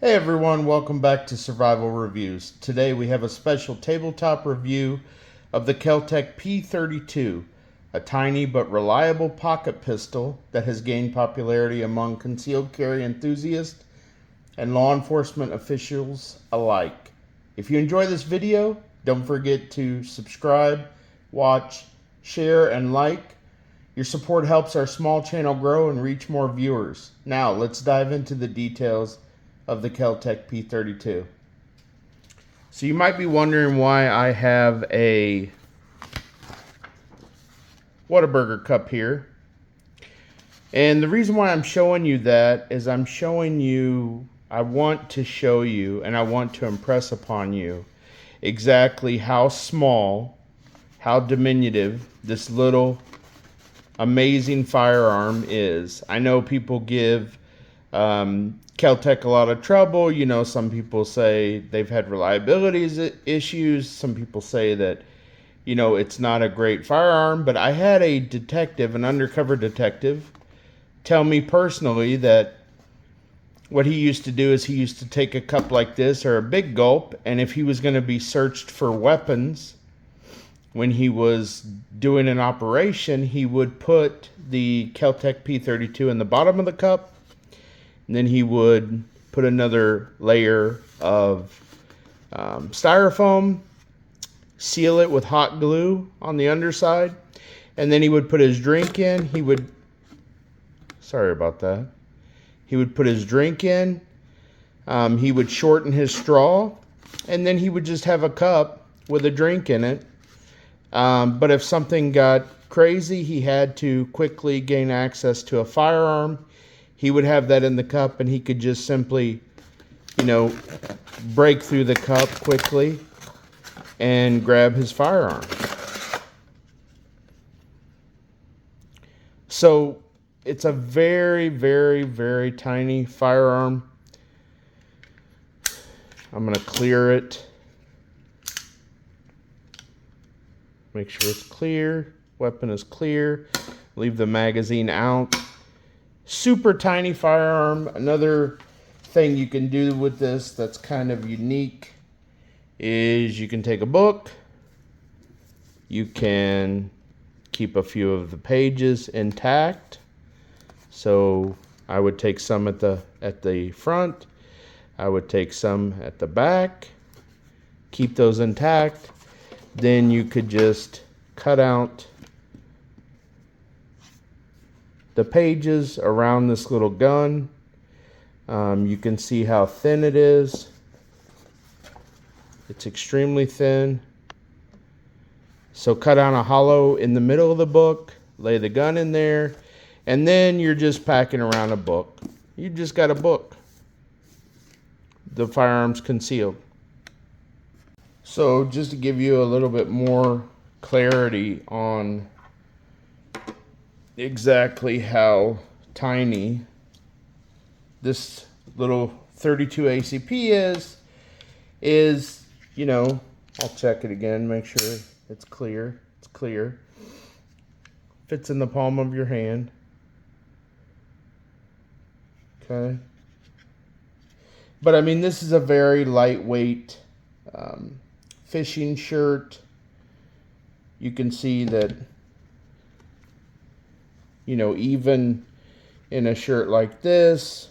Hey everyone, welcome back to Survival Reviews. Today we have a special tabletop review of the Kel-Tec P32, a tiny but reliable pocket pistol that has gained popularity among concealed carry enthusiasts and law enforcement officials alike. If you enjoy this video, don't forget to subscribe, watch, share, and like. Your support helps our small channel grow and reach more viewers. Now let's dive into the details of the Kel-Tec P32. So you might be wondering why I have a Whataburger cup here. And the reason why I'm showing you that is I want to show you and I want to impress upon you exactly how small, how diminutive this little amazing firearm is. I know people give Kel-Tec a lot of trouble. You know, some people say they've had reliability issues. Some people say that, you know, it's not a great firearm. But I had a detective, an undercover detective, tell me personally that what he used to do is he used to take a cup like this or a big gulp, and if he was going to be searched for weapons when he was doing an operation, he would put the Kel-Tec P32 in the bottom of the cup. And then he would put another layer of styrofoam, seal it with hot glue on the underside, and then he would put his drink in. He would put his drink in. He would shorten his straw, and then he would just have a cup with a drink in it. But if something got crazy, he had to quickly gain access to a firearm. He would have that in the cup, and he could just simply, you know, break through the cup quickly and grab his firearm. So it's a very, very, very tiny firearm. I'm going to clear it. Make sure it's clear. Weapon is clear. Leave the magazine out. Super tiny firearm. Another thing you can do with this that's kind of unique is you can take a book. You can keep a few of the pages intact. So I would take some at the front. I would take some at the back. Keep those intact. Then you could just cut out the pages around this little gun. You can see how thin it is. It's extremely thin. So cut out a hollow in the middle of the book, lay the gun in there, and then you're just packing around a book. You just got a book. The firearm's concealed. So just to give you a little bit more clarity on exactly how tiny this little 32 ACP is, you know, I'll check it again, make sure it's clear. It's clear. Fits in the palm of your hand. Okay. But I mean, this is a very lightweight fishing shirt. You can see that, you know, even in a shirt like this,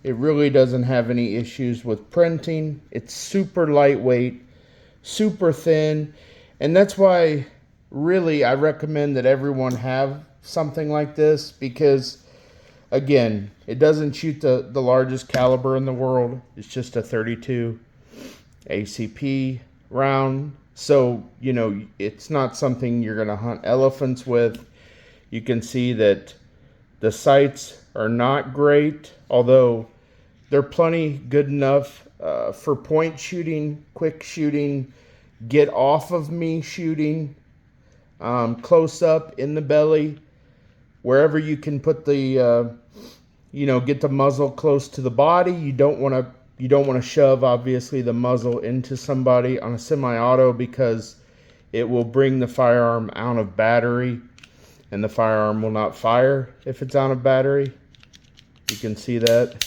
it really doesn't have any issues with printing. It's super lightweight, super thin, and that's why really I recommend that everyone have something like this, because again, it doesn't shoot the largest caliber in the world. It's just a 32 ACP round. So, you know, it's not something you're going to hunt elephants with. You can see that the sights are not great, although they're plenty good enough for point shooting, quick shooting, get off of me shooting, close up in the belly, wherever you can put the, you know, get the muzzle close to the body. You don't want to shove, obviously, the muzzle into somebody on a semi-auto, because it will bring the firearm out of battery, and the firearm will not fire if it's out of battery. You can see that.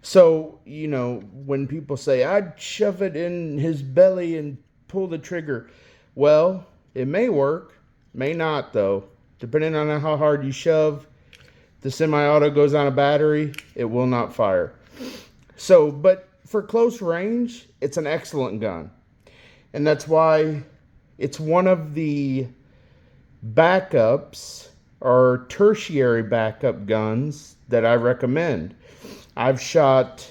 So, you know, when people say, I'd shove it in his belly and pull the trigger. Well, it may work, may not though. Depending on how hard you shove, the semi-auto goes on a battery, it will not fire. So, but for close range, it's an excellent gun. And that's why it's one of the backups or tertiary backup guns that I recommend. I've shot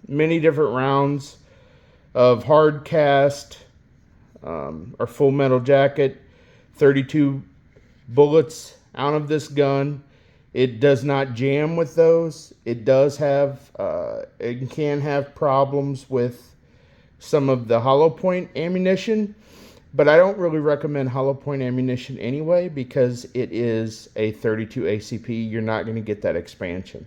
many different rounds of hard cast or full metal jacket, 32 bullets out of this gun. It does not jam with those. It does have, it can have problems with some of the hollow point ammunition, but I don't really recommend hollow point ammunition anyway because it is a 32 ACP. You're not going to get that expansion.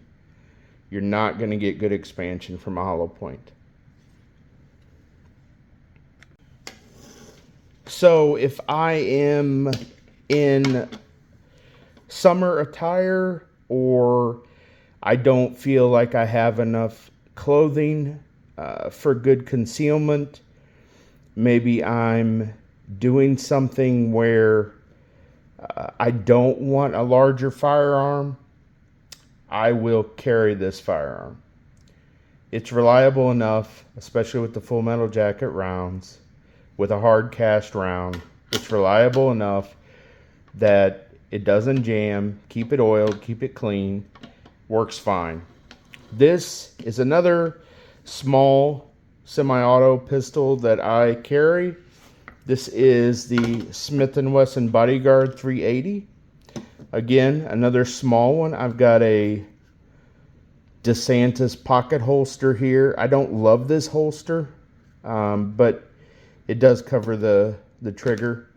You're not going to get good expansion from a hollow point. So if I am in summer attire or I don't feel like I have enough clothing for good concealment, maybe I'm doing something where I don't want a larger firearm, I will carry this firearm. It's reliable enough, especially with the full metal jacket rounds, with a hard cast round. It's reliable enough that it doesn't jam, keep it oiled, keep it clean, works fine. This is another small semi-auto pistol that I carry. This is the Smith & Wesson Bodyguard 380. Again, another small one. I've got a DeSantis pocket holster here. I don't love this holster, but it does cover the trigger,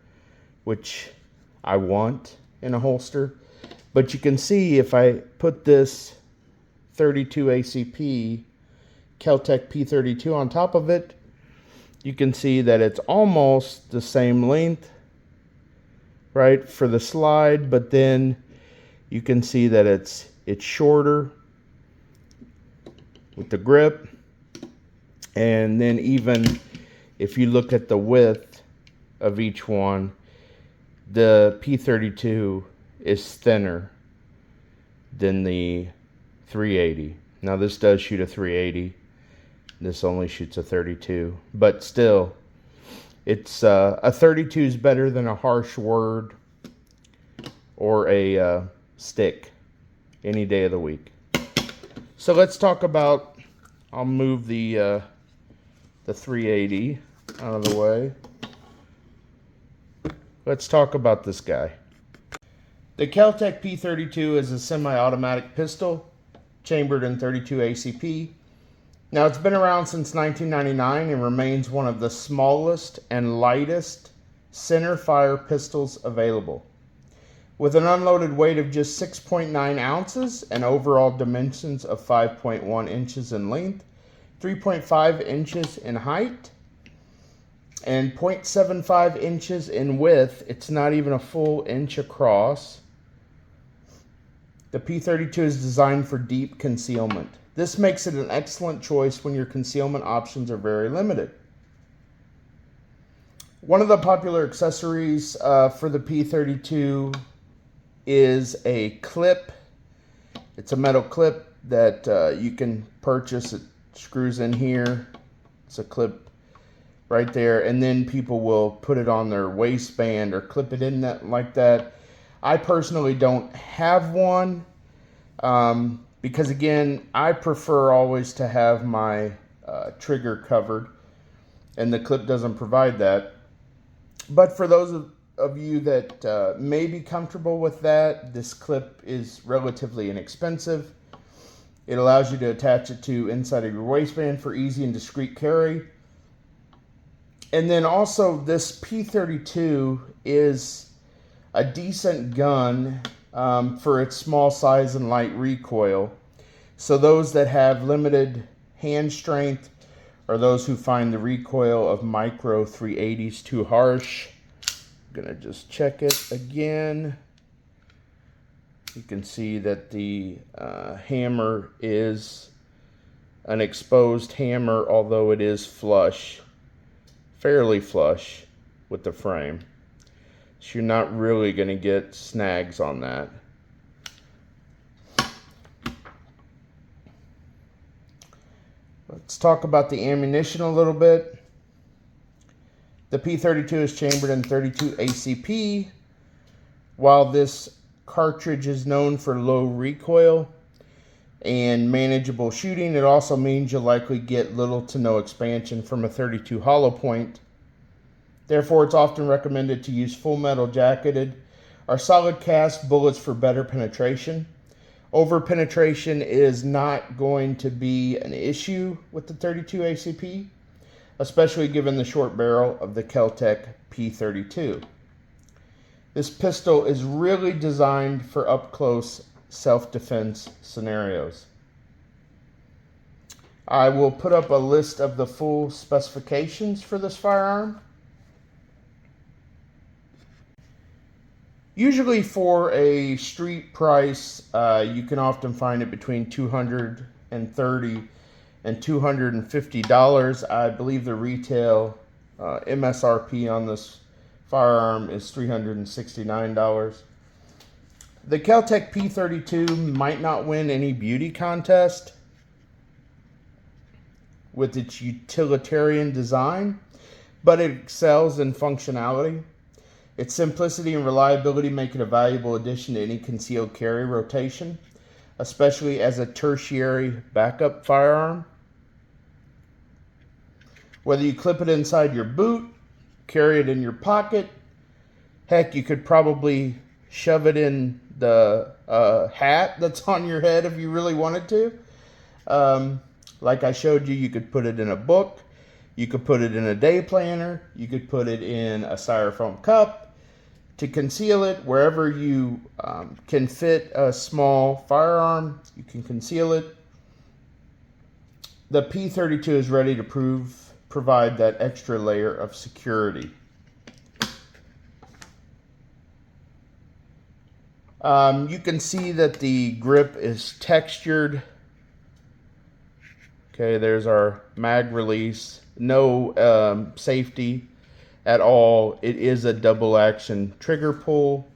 which I want in a holster. But you can see if I put this 32 ACP Kel-Tec P32 on top of it, you can see that it's almost the same length, right, for the slide, but then you can see that it's shorter with the grip. And then even if you look at the width of each one, the P32 is thinner than the 380. Now this does shoot a 380. This only shoots a 32, but still, it's a 32 is better than a harsh word or a stick any day of the week. So let's talk about. I'll move the 380 out of the way. Let's talk about this guy. The Kel-Tec P32 is a semi-automatic pistol, chambered in 32 ACP. Now, it's been around since 1999 and remains one of the smallest and lightest center fire pistols available. With an unloaded weight of just 6.9 ounces and overall dimensions of 5.1 inches in length, 3.5 inches in height, and 0.75 inches in width, it's not even a full inch across. The P32 is designed for deep concealment. This makes it an excellent choice when your concealment options are very limited. One of the popular accessories for the P32 is a clip. It's a metal clip that you can purchase. It screws in here. It's a clip right there, and then people will put it on their waistband or clip it in that like that. I personally don't have one. Because again, I prefer always to have my trigger covered, and the clip doesn't provide that. But for those of you that may be comfortable with that, this clip is relatively inexpensive. It allows you to attach it to inside of your waistband for easy and discreet carry. And then also this P32 is a decent gun for its small size and light recoil. So those that have limited hand strength or those who find the recoil of micro 380s too harsh, I'm gonna just check it again. You can see that the hammer is an exposed hammer, although it is flush, fairly flush with the frame. So you're not really going to get snags on that. Let's talk about the ammunition a little bit. The P32 is chambered in 32 ACP. While this cartridge is known for low recoil and manageable shooting, it also means you'll likely get little to no expansion from a 32 hollow point. Therefore, it's often recommended to use full metal jacketed or solid cast bullets for better penetration. Over penetration is not going to be an issue with the 32 ACP, especially given the short barrel of the Kel-Tec P32. This pistol is really designed for up-close self-defense scenarios. I will put up a list of the full specifications for this firearm. Usually for a street price, you can often find it between $230 and $250. I believe the retail MSRP on this firearm is $369. The Kel-Tec P32 might not win any beauty contest with its utilitarian design, but it excels in functionality. Its simplicity and reliability make it a valuable addition to any concealed carry rotation, especially as a tertiary backup firearm. Whether you clip it inside your boot, carry it in your pocket, heck, you could probably shove it in the hat that's on your head if you really wanted to. Like I showed you, you could put it in a book, you could put it in a day planner, you could put it in a styrofoam cup to conceal it. Wherever you can fit a small firearm, you can conceal it. The P32 is ready to provide that extra layer of security. You can see that the grip is textured. Okay, there's our mag release. No safety at all. It is a double action trigger pull.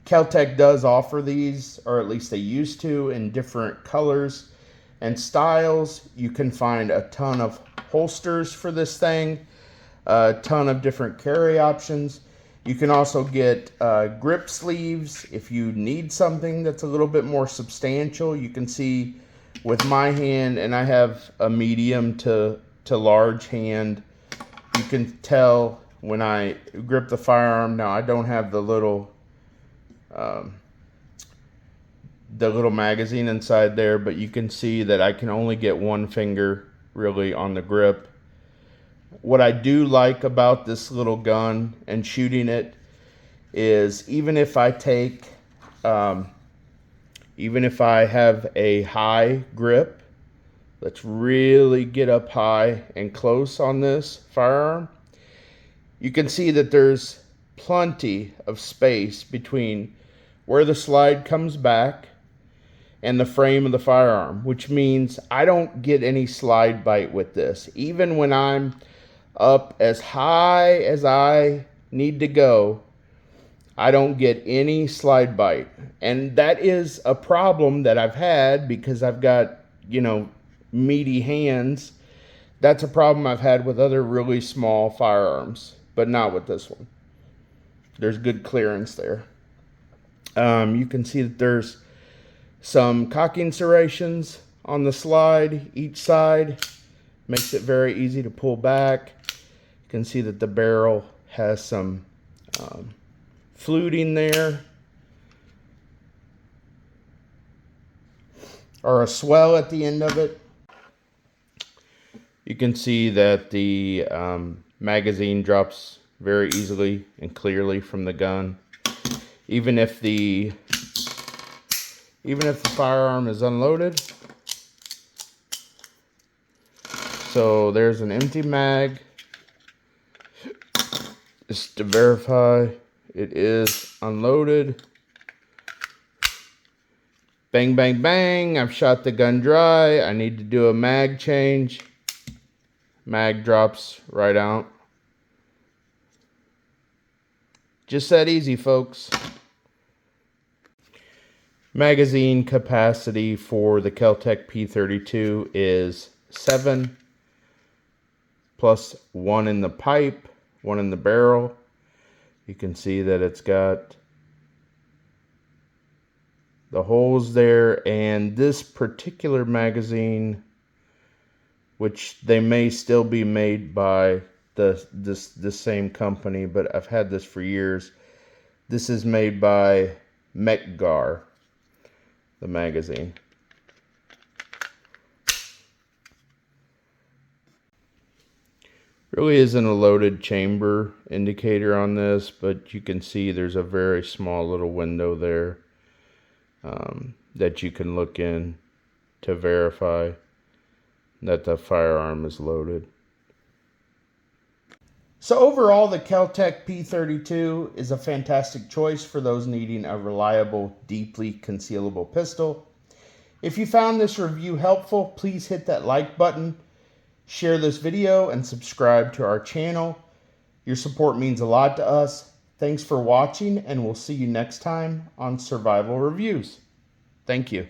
Kel-Tec does offer these, or at least they used to, in different colors and styles. You can find a ton of holsters for this thing, a ton of different carry options. You can also get grip sleeves if you need something that's a little bit more substantial. You can see with my hand, and I have a medium to large hand, you can tell when I grip the firearm. Now I don't have the little magazine inside there, but you can see that I can only get one finger really on the grip. What I do like about this little gun and shooting it is even if I have a high grip, let's really get up high and close on this firearm, you can see that there's plenty of space between where the slide comes back and the frame of the firearm, which means I don't get any slide bite with this. Even when I'm up as high as I need to go, I don't get any slide bite. And that is a problem that I've had because I've got, meaty hands. That's a problem I've had with other really small firearms, but not with this one. There's good clearance there. You can see that there's some cocking serrations on the slide each side. Makes it very easy to pull back. You can see that the barrel has some fluting there, or a swell at the end of it. You can see that the magazine drops very easily and clearly from the gun, even if the firearm is unloaded. So there's an empty mag, just to verify it is unloaded. Bang, bang, bang. I've shot the gun dry. I need to do a mag change. Mag drops right out. Just that easy, folks. Magazine capacity for the Kel-Tec P32 is 7 plus 1 in the pipe, 1 in the barrel. You can see that it's got the holes there, and this particular magazine, which they may still be made by the same company, but I've had this for years. This is made by Mekgar, the magazine. Really isn't a loaded chamber indicator on this, but you can see there's a very small little window there that you can look in to verify that the firearm is loaded. So overall, the Kel-Tec P32 is a fantastic choice for those needing a reliable, deeply concealable pistol. If you found this review helpful, please hit that like button, share this video, and subscribe to our channel. Your support means a lot to us. Thanks for watching, and we'll see you next time on Survival Reviews. Thank you.